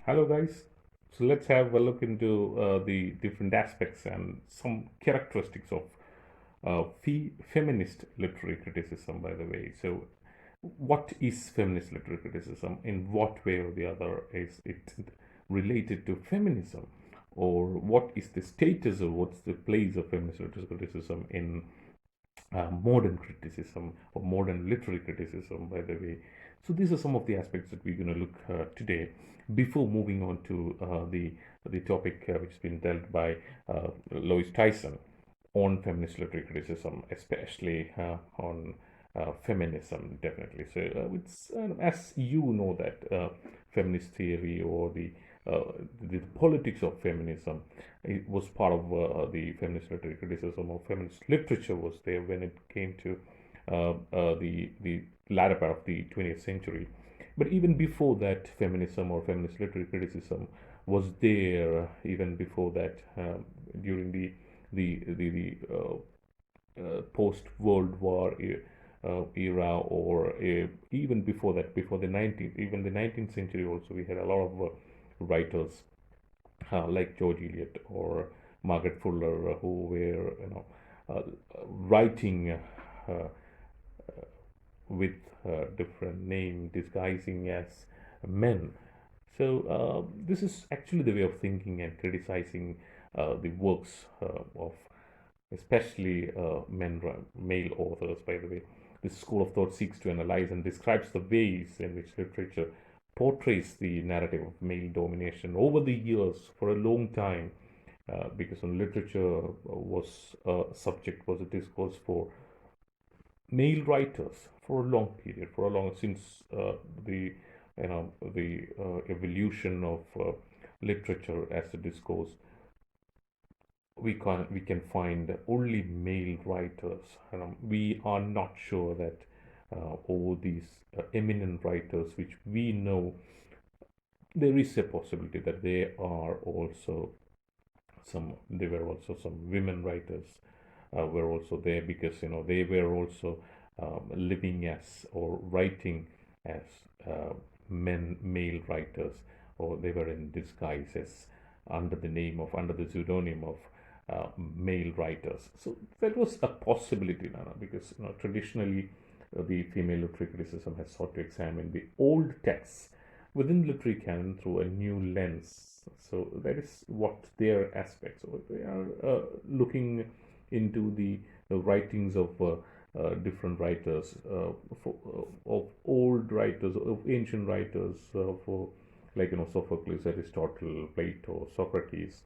Hello, guys. So let's have a look into the different aspects and some characteristics of feminist literary criticism, by the way. So, what is feminist literary criticism? In what way or the other is it related to feminism? Or what is the status or what's the place of feminist literary criticism in modern criticism or modern literary criticism, by the way. So these are some of the aspects that we're going to look today. Before moving on to the topic which has been dealt by Lois Tyson on feminist literary criticism, especially on feminism, definitely. So it's as you know that feminist theory or the politics of feminism, it was part of the feminist literary criticism or feminist literature was there when it came to the latter part of the 20th century. But even before that, feminism or feminist literary criticism was there. Even before that, during the post World War era, or even before that, before the 19th, even the 19th century, also we had a lot of writers like George Eliot or Margaret Fuller, who were writing with different name disguising as men. So this is actually the way of thinking and criticizing the works of especially male authors, by the way. This school of thought seeks to analyze and describes the ways in which literature portrays the narrative of male domination over the years for a long time, because on literature was a subject, was a discourse for male writers for a long period, for a long since the evolution of literature as a discourse. We can find only male writers. We are not sure that all these eminent writers, which we know, there is a possibility that there were also some women writers were also there, because they were also living as or writing as male writers, or they were in disguise as under the pseudonym of male writers. So that was a possibility, Nana, because traditionally the female literary criticism has sought to examine the old texts within literary canon through a new lens. So that is what their aspects. So they are looking into the writings of different writers, of old writers, of ancient writers, for like Sophocles, Aristotle, Plato, Socrates,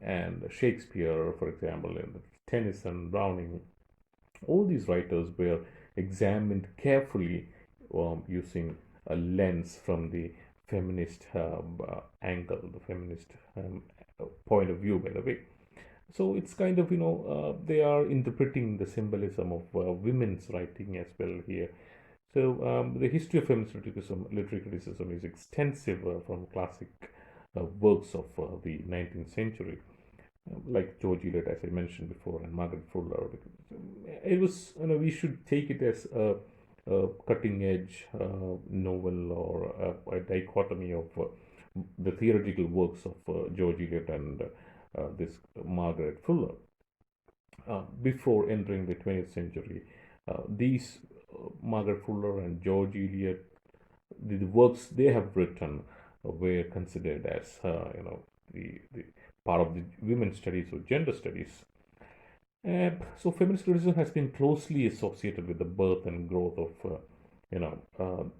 and Shakespeare, for example, and Tennyson, Browning. All these writers were examined carefully using a lens from the feminist angle, the feminist point of view, by the way. So it's kind of, they are interpreting the symbolism of women's writing as well here. So the history of feminist literary criticism is extensive from classic works of the 19th century, like George Eliot, as I mentioned before, and Margaret Fuller. It was, we should take it as a cutting edge novel, or a dichotomy of the theoretical works of George Eliot and this Margaret Fuller. Before entering the 20th century, these Margaret Fuller and George Eliot, the works they have written were considered as the part of the women's studies or gender studies. So feminist criticism has been closely associated with the birth and growth of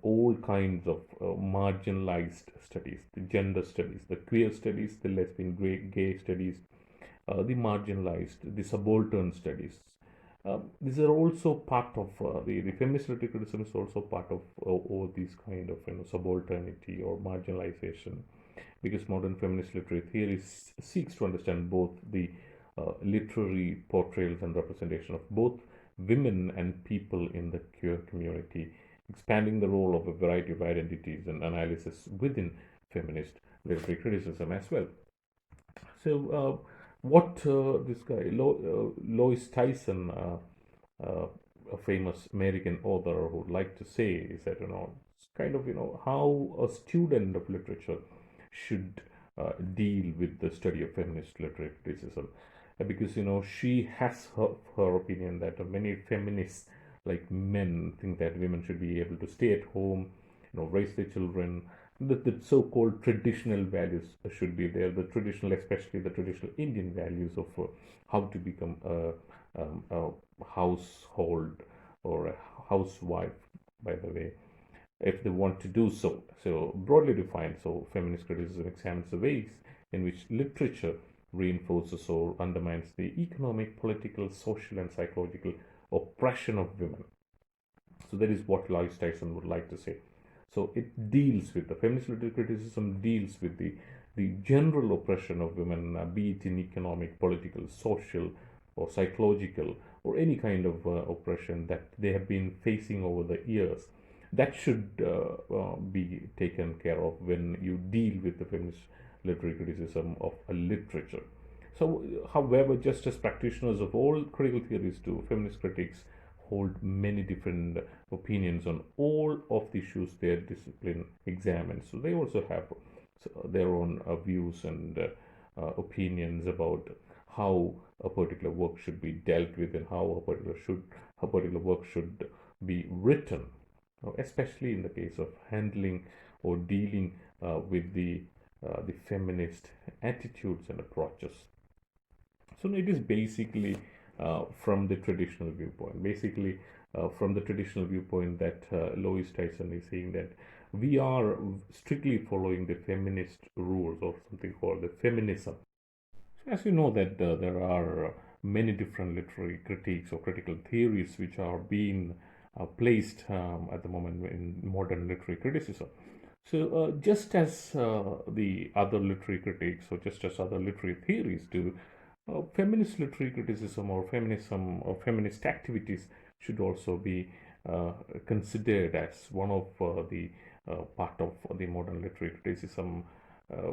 all kinds of marginalized studies, the gender studies, the queer studies, the lesbian, gay studies, the marginalized, the subaltern studies. These are also part of the feminist literary criticism is also part of all these kind of subalternity or marginalization, because modern feminist literary theory seeks to understand both the literary portrayals and representation of both women and people in the queer community, expanding the role of a variety of identities and analysis within feminist literary criticism as well. So, what this guy, Lois Tyson, a famous American author, would like to say is that, it's kind of, how a student of literature should deal with the study of feminist literary criticism. Because she has her opinion that many feminists like men think that women should be able to stay at home, raise their children. The so-called traditional values should be there. The traditional, especially the traditional Indian values of how to become a household or a housewife, by the way, if they want to do so. So broadly defined, so feminist criticism examines the ways in which literature reinforces or undermines the economic, political, social, and psychological oppression of women. So that is what Lois Tyson would like to say. So it deals with the feminist literary criticism deals with the general oppression of women, be it in economic, political, social, or psychological, or any kind of oppression that they have been facing over the years. That should be taken care of when you deal with the feminist literary criticism of a literature. So, however, just as practitioners of all critical theories do, feminist critics hold many different opinions on all of the issues their discipline examines. So they also have their own views and opinions about how a particular work should be dealt with and how a particular work should be written, especially in the case of handling or dealing with the feminist attitudes and approaches. So it is basically from the traditional viewpoint. Basically, from the traditional viewpoint that Lois Tyson is saying that we are strictly following the feminist rules or something called the feminism. So as you know that there are many different literary critiques or critical theories which are being placed at the moment in modern literary criticism. So just as the other literary critics or just as other literary theories do, feminist literary criticism or feminism or feminist activities should also be considered as one of the part of the modern literary criticism. Uh,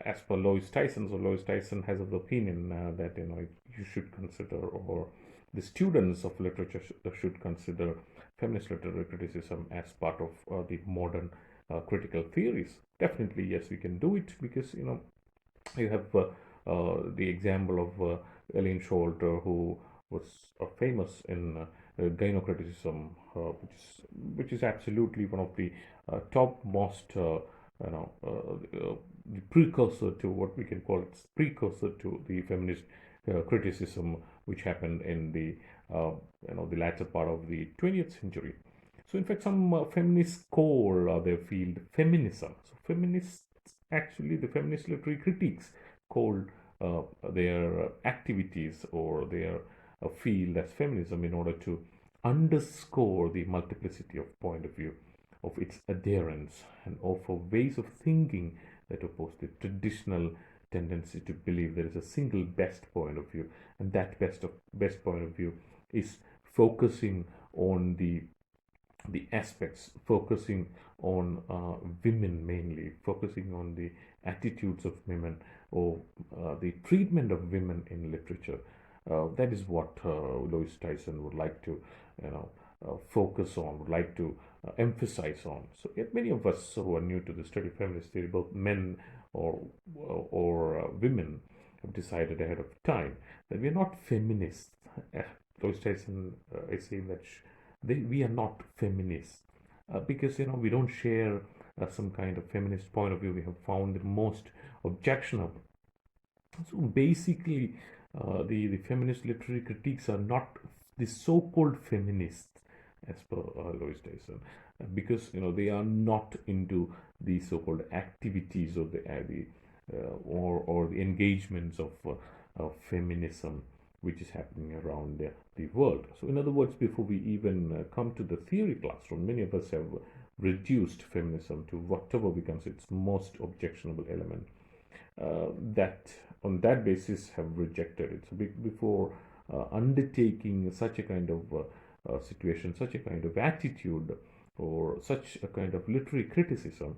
as per Lois Tyson, so Lois Tyson has the opinion that you should consider, or the students of literature should consider feminist literary criticism as part of the modern critical theories. Definitely, yes, we can do it because you have the example of Elaine Scholter, who was famous in gynocriticism, which is absolutely one of the topmost, the precursor to what we can call it, precursor to the feminist criticism, which happened in the latter part of the 20th century. So, in fact, some feminists call their field feminism. So, feminists actually, the feminist literary critiques called their activities or their field as feminism in order to underscore the multiplicity of point of view, of its adherents, and offer ways of thinking that oppose the traditional tendency to believe there is a single best point of view, and that best point of view is focusing on the aspects, focusing on women mainly, focusing on the attitudes of women or the treatment of women in literature. That is what Lois Tyson would like to, focus on, would like to emphasize on. So, yet many of us who are new to the study of feminist theory, both men or women, have decided ahead of time that we are not feminists. Lois Tyson is saying that we are not feminists because we don't share some kind of feminist point of view. We have found the most objectionable. So basically, the feminist literary critiques are not the so-called feminists, as per Lois Tyson, because they are not into the so-called activities of or the engagements of feminism, which is happening around the world. So, in other words, before we even come to the theory classroom, many of us have reduced feminism to whatever becomes its most objectionable element. That on that basis have rejected it. So, before undertaking such a kind of situation, such a kind of attitude, or such a kind of literary criticism,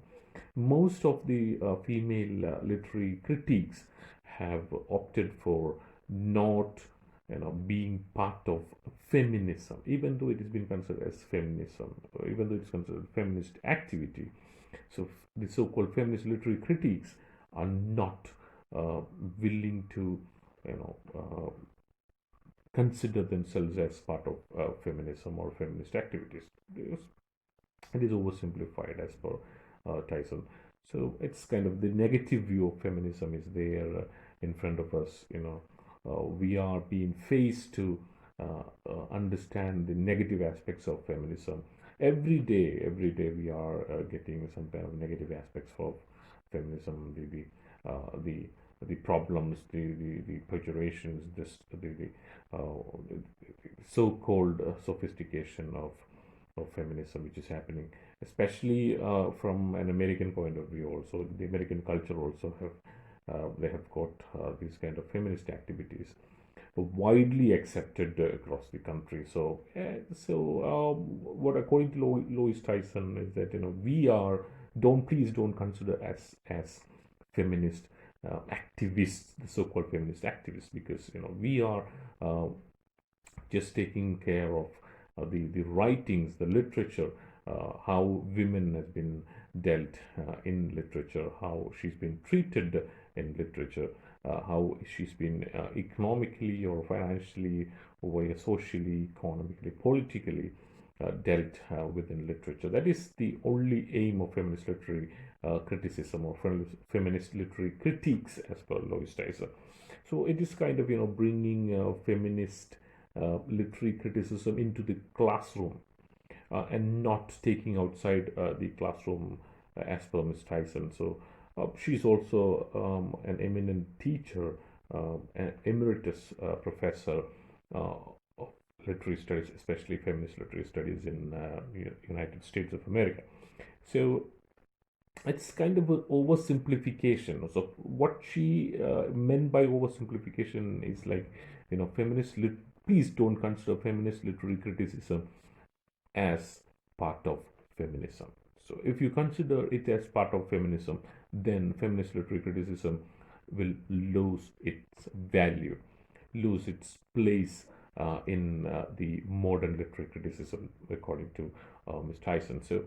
most of the female literary critiques have opted for not being part of feminism, even though it has been considered as feminism, or even though it's considered feminist activity. So the so-called feminist literary critics are not uh, willing to, you know, consider themselves as part of feminism or feminist activities. It is oversimplified as per Tyson. So it's kind of the negative view of feminism is there in front of us. We are being faced to understand the negative aspects of feminism. Every day we are getting some kind of negative aspects of feminism. The problems, the pejorations, the so-called sophistication of feminism, which is happening, especially from an American point of view. Also, the American culture also have they have got these kind of feminist activities widely accepted across the country. What according to Lois Tyson is that we are don't consider as feminist activists, the so-called feminist activists, because we are uh, just taking care of the writings, the literature, how women have been dealt in literature, how she's been treated in literature, how she's been economically or financially, or socially, economically, politically dealt within literature. That is the only aim of feminist literary criticism or feminist literary critiques, as per Lois Tyson. So it is kind of bringing feminist literary criticism into the classroom and not taking outside the classroom as per Ms. Tyson. So she's also an eminent teacher, an emeritus professor of literary studies, especially feminist literary studies in United States of America. So it's kind of an oversimplification. So what she meant by oversimplification is like, please don't consider feminist literary criticism as part of feminism. So if you consider it as part of feminism, then feminist literary criticism will lose its value, lose its place in the modern literary criticism, according to Ms. Tyson. So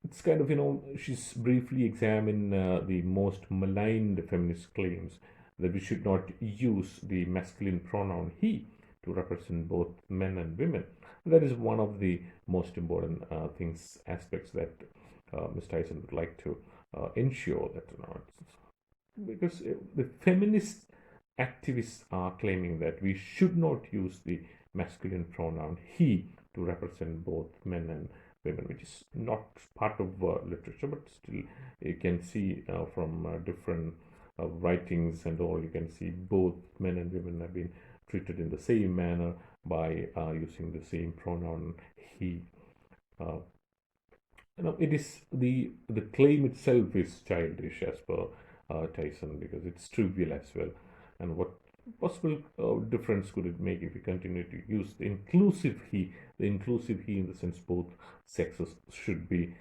it's kind of, she's briefly examined the most maligned feminist claims that we should not use the masculine pronoun he to represent both men and women. That is one of the most important aspects that Ms. Tyson would like to ensure that, because the feminist activists are claiming that we should not use the masculine pronoun he to represent both men and women, which is not part of literature, but still you can see from different writings and all, you can see both men and women have been treated in the same manner by using the same pronoun he. Uh, it is the claim itself is childish as per Tyson, because it's trivial as well. And what possible difference could it make if we continue to use the inclusive he? The inclusive he, in the sense both sexes should be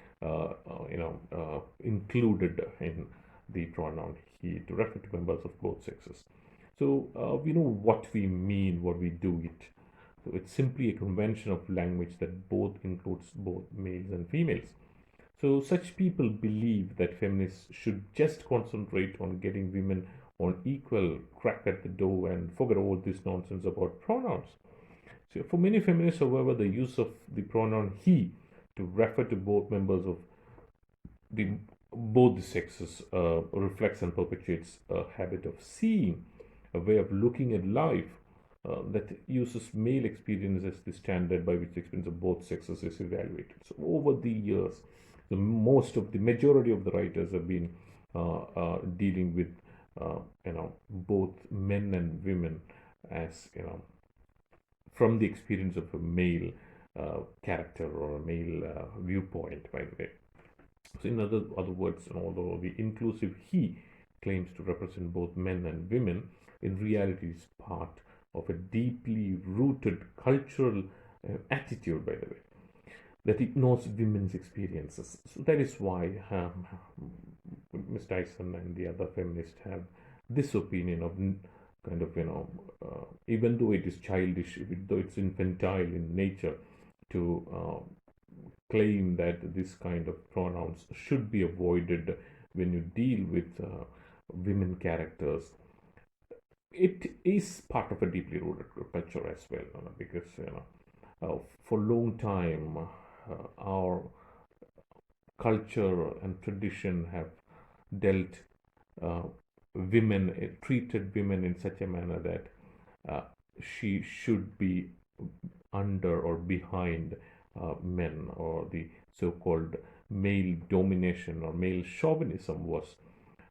included in the pronoun he to refer to members of both sexes. So we know what we mean, what we do it. So it's simply a convention of language that both includes both males and females. So such people believe that feminists should just concentrate on getting women on equal crack at the door and forget all this nonsense about pronouns. So for many feminists, however, the use of the pronoun he to refer to both members of the both the sexes reflects and perpetuates a habit of seeing, a way of looking at life that uses male experience as the standard by which the experience of both sexes is evaluated. So over the years, the majority of the writers have been dealing with both men and women as from the experience of a male character or a male viewpoint, by the way. So in other words, although the inclusive he claims to represent both men and women, in reality is part of a deeply rooted cultural attitude, by the way, that ignores women's experiences. So that is why Ms. Tyson and the other feminists have this opinion of kind of, even though it is childish, even though it's infantile in nature, to claim that this kind of pronouns should be avoided when you deal with women characters, it is part of a deeply rooted culture as well, because for a long time our culture and tradition have dealt uh, women, treated women in such a manner that uh, she should be under or behind men, or the so-called male domination or male chauvinism was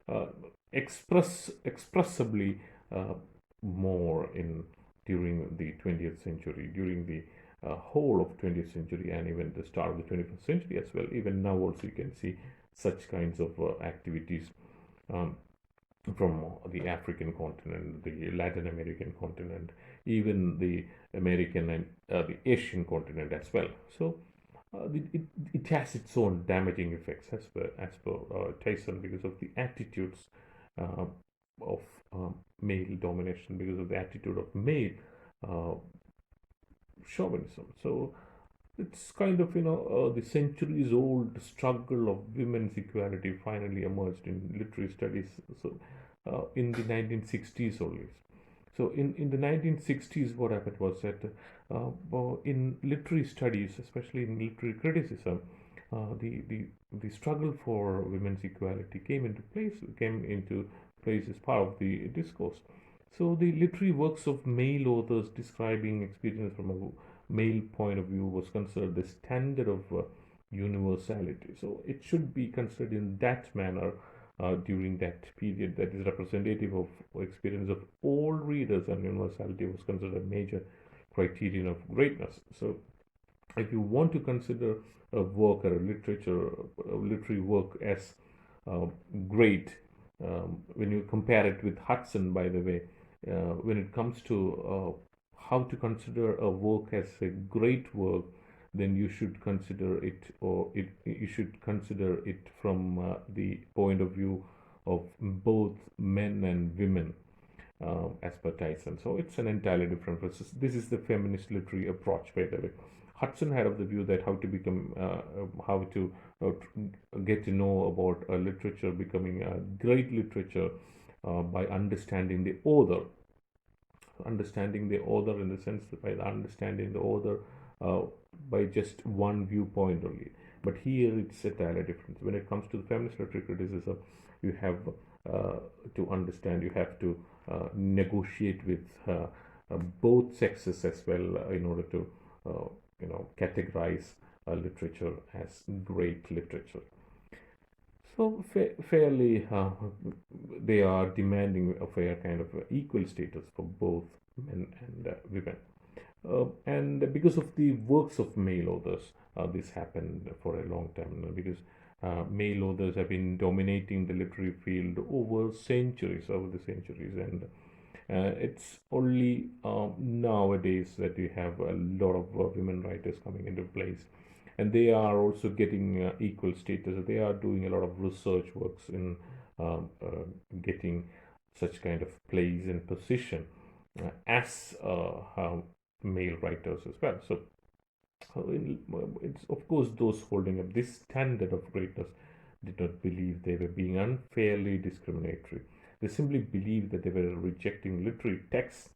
uh, expressibly uh, more in during the 20th century, during the whole of 20th century, and even the start of the 21st century as well. Even now also you can see such kinds of activities um, from the African continent, the Latin American continent, even the American and the Asian continent as well. So it has its own damaging effects as per Tyson, because of the attitudes uh, of male domination, because of the attitude of male uh, chauvinism. So it's kind of, the centuries old struggle of women's equality finally emerged in literary studies. So in the 1960s only. So in the 1960s, what happened was that in literary studies, especially in literary criticism, the struggle for women's equality came into place as part of the discourse. So the literary works of male authors describing experience from a male point of view was considered the standard of universality. So it should be considered in that manner during that period, that is representative of experience of all readers, and universality was considered a major criterion of greatness. So if you want to consider a work or a literary work as uh, great, when you compare it with Hudson, by the way, when it comes to how to consider a work as a great work, then you should consider it, you should consider it from the point of view of both men and women, as per Tyson. So it's an entirely different process. This is the feminist literary approach, by the way. Hudson had of the view that how to get to know about a literature becoming a great literature by understanding the author. Understanding the author in the sense that by understanding the author uh, by just one viewpoint only. But here it's entirely different. When it comes to the feminist literary criticism, you have to understand, you have to negotiate with both sexes as well in order to categorize literature as great literature. So fairly, they are demanding a fair kind of equal status for both men and women. And because of the works of male authors, this happened for a long time, because male authors have been dominating the literary field over the centuries, and it's only nowadays that you have a lot of women writers coming into place, and they are also getting equal status. They are doing a lot of research works in getting such kind of place and position as male writers as well. So it's of course those holding up this standard of greatness did not believe they were being unfairly discriminatory. They simply believed that they were rejecting literary texts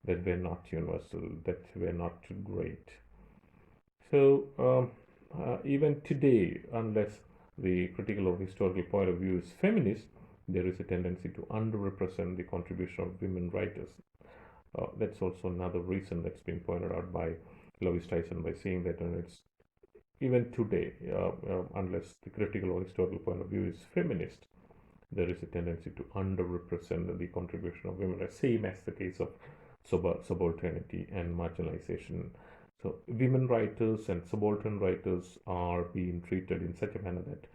that were not universal, that were not great. So even today, unless the critical or historical point of view is feminist, there is a tendency to underrepresent the contribution of women writers. That's also another reason that's been pointed out by Lois Tyson, by saying that it's even today, unless the critical or historical point of view is feminist, there is a tendency to underrepresent the contribution of women, same as the case of subalternity and marginalization. So women writers and subaltern writers are being treated in such a manner that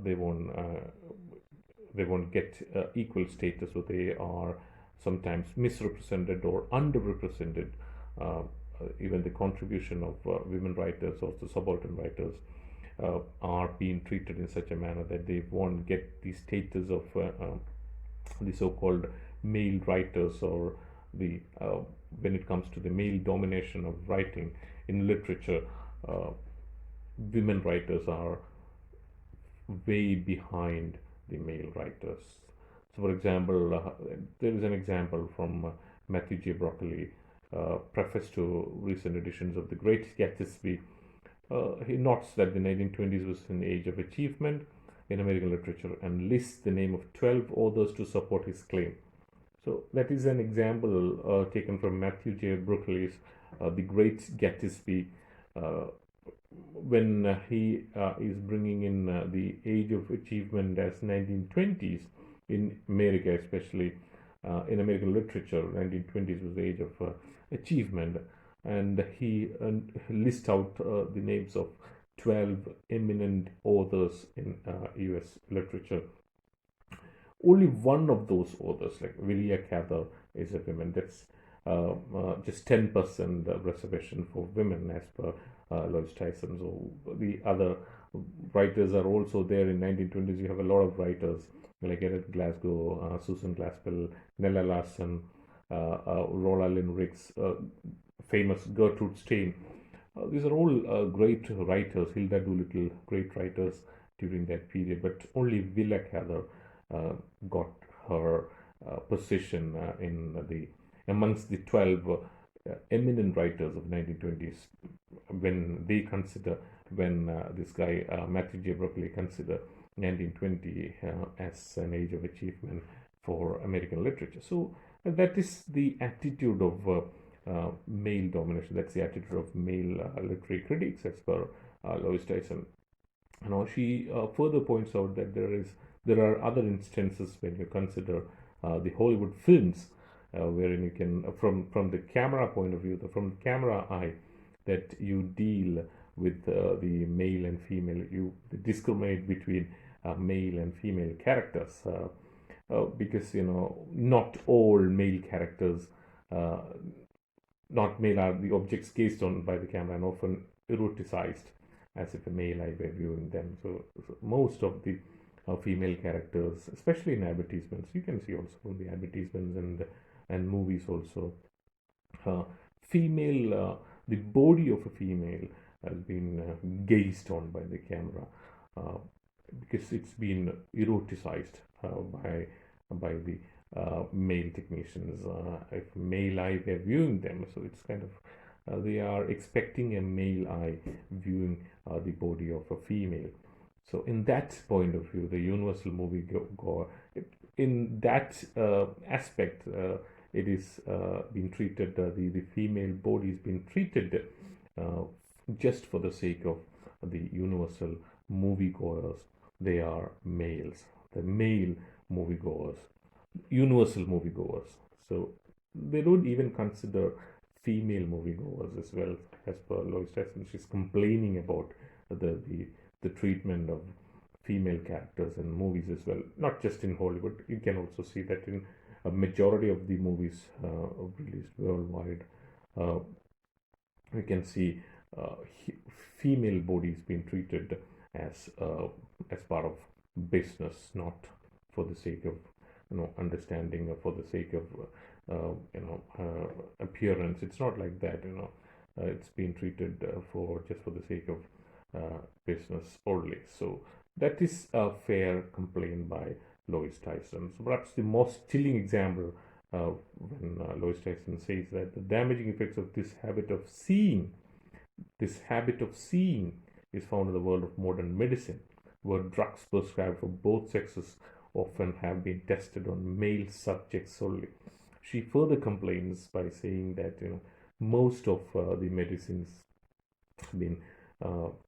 they won't get equal status, so they are sometimes misrepresented or underrepresented. Even the contribution of women writers or the subaltern writers are being treated in such a manner that they won't get the status of the so-called male writers, or the when it comes to the male domination of writing in literature, uh, women writers are way behind the male writers. So, for example, there is an example from Matthew J. Broccoli, preface to recent editions of The Great Gatsby. He notes that the 1920s was an age of achievement in American literature and lists the name of 12 authors to support his claim. So that is an example taken from Matthew J. Broccoli's The Great Gatsby, uh, when he is bringing in the age of achievement as 1920s in America, especially in American literature. 1920s was the age of achievement, and he lists out the names of 12 eminent authors in US literature. Only one of those authors, like Willia Cather, is a woman. That's just 10% reservation for women as per Lois Tyson. So the other writers are also there in 1920s. You have a lot of writers like Edith Glasgow, Susan Glaspell, Nella Larson, Rolla Lynn Riggs, famous Gertrude Stein. These are all great writers, Hilda Doolittle, great writers during that period, but only Willa Cather uh, got her position in the amongst the 12 eminent writers of 1920s when they consider when this guy Matthew J. Broccoli consider 1920 as an age of achievement for American literature. So that is the attitude of male domination. That's the attitude of male literary critics, as per Lois Tyson. Now she further points out that there are other instances when you consider the Hollywood films, wherein you can from the camera point of view, from the camera eye, that you deal with the male and female. You discriminate between male and female characters because not all male characters. Not male are the objects gazed on by the camera and often eroticized as if a male eye were viewing them. So most of the female characters, especially in advertisements, you can see also in the advertisements and movies also, female, the body of a female has been gazed on by the camera uh, because it's been eroticized by the male technicians. If male eye they're viewing them, so it's kind of they are expecting a male eye viewing the body of a female. So in that point of view, the universal movie goer, in that aspect, it is being treated. The female body is being treated uh, just for the sake of the universal moviegoers. They are males. The male moviegoers, universal moviegoers. So they don't even consider female moviegoers as well, as per Lois Tyson. She's complaining about the treatment of female characters in movies as well, not just in Hollywood. You can also see that in a majority of the movies released worldwide. Uh, we can see uh, female bodies being treated as part of business, not for the sake of understanding or for the sake of appearance. It's not like that. It's being treated for just for the sake of business only. So that is a fair complaint by Lois Tyson. So perhaps the most chilling example when Lois Tyson says that the damaging effects of this habit of seeing is found in the world of modern medicine, where drugs prescribed for both sexes often have been tested on male subjects only. She further complains by saying that most of the medicines have been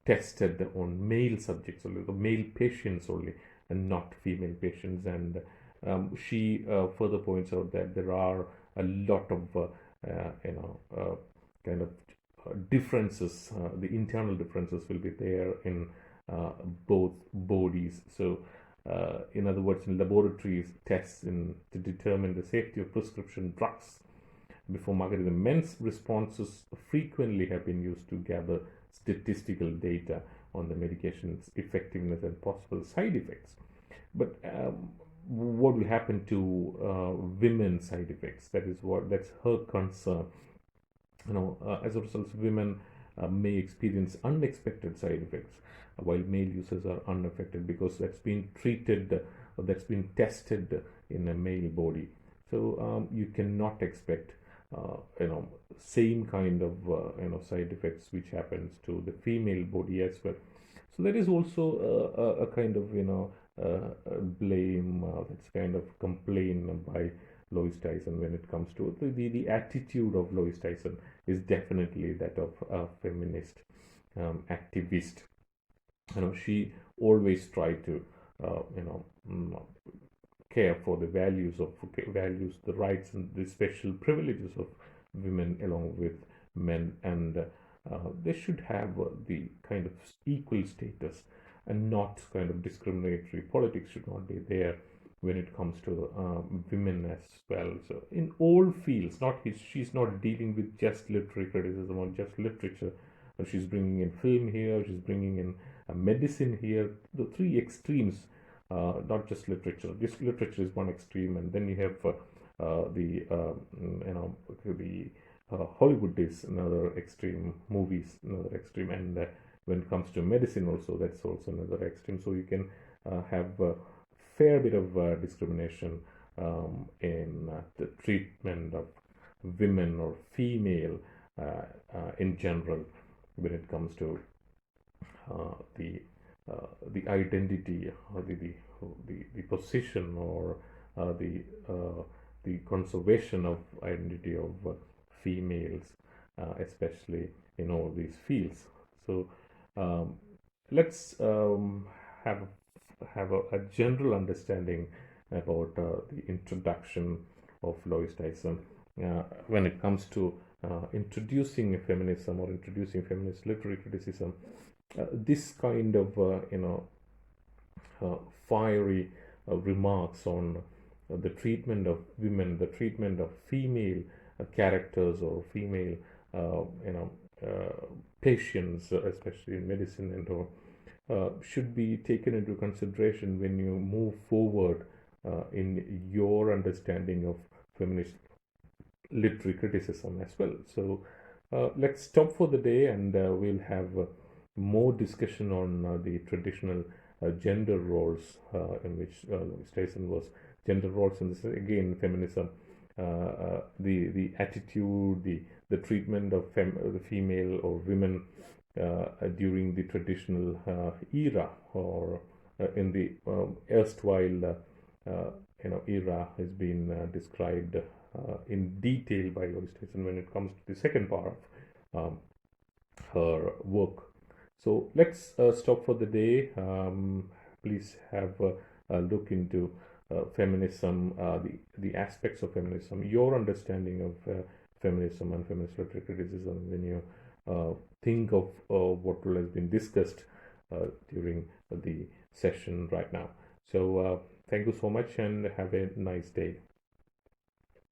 tested on male subjects only, the male patients only, and not female patients. And she further points out that there are a lot of kind of differences. The internal differences will be there in both bodies. So in other words, in laboratories tests to determine the safety of prescription drugs before marketing them, men's responses frequently have been used to gather statistical data on the medication's effectiveness and possible side effects. But what will happen to women's side effects? That's her concern. As a result, women may experience unexpected side effects, while male users are unaffected because that's been treated, that's been tested in a male body. So you cannot expect same kind of side effects which happens to the female body as well. So there is also a kind of blame, that's kind of complaint by Lois Tyson when it comes to the attitude of Lois Tyson is definitely that of a feminist activist. She always tried to care for the values, the rights and the special privileges of women along with men, and they should have the kind of equal status and not kind of discriminatory politics should not be there when it comes to women as well. So in all fields, she's not dealing with just literary criticism or just literature. She's bringing in film here, she's bringing in medicine here, the three extremes, not just literature. Just literature is one extreme, and then you have the Hollywood is another extreme, movies another extreme, and when it comes to medicine also, that's also another extreme. So you can have a fair bit of discrimination in the treatment of women or female in general when it comes to the identity or the position or the conservation of identity of females, especially in all these fields. So let's have a general understanding about the introduction of Lois Tyson when it comes to introducing feminism or introducing feminist literary criticism. This kind of fiery remarks on the treatment of women, the treatment of female characters or female patients, especially in medicine and all, should be taken into consideration when you move forward in your understanding of feminist literary criticism as well. So let's stop for the day, and we'll have more discussion on the traditional gender roles in which Lois Tyson was gender roles, and this is again feminism, the attitude, the treatment of the female or women during the traditional era or in the erstwhile era has been described in detail by Lois Tyson when it comes to the second part of her work. So let's stop for the day. Please have a look into feminism, the aspects of feminism, your understanding of feminism and feminist literary criticism when you think of what has been discussed during the session right now. So thank you so much and have a nice day.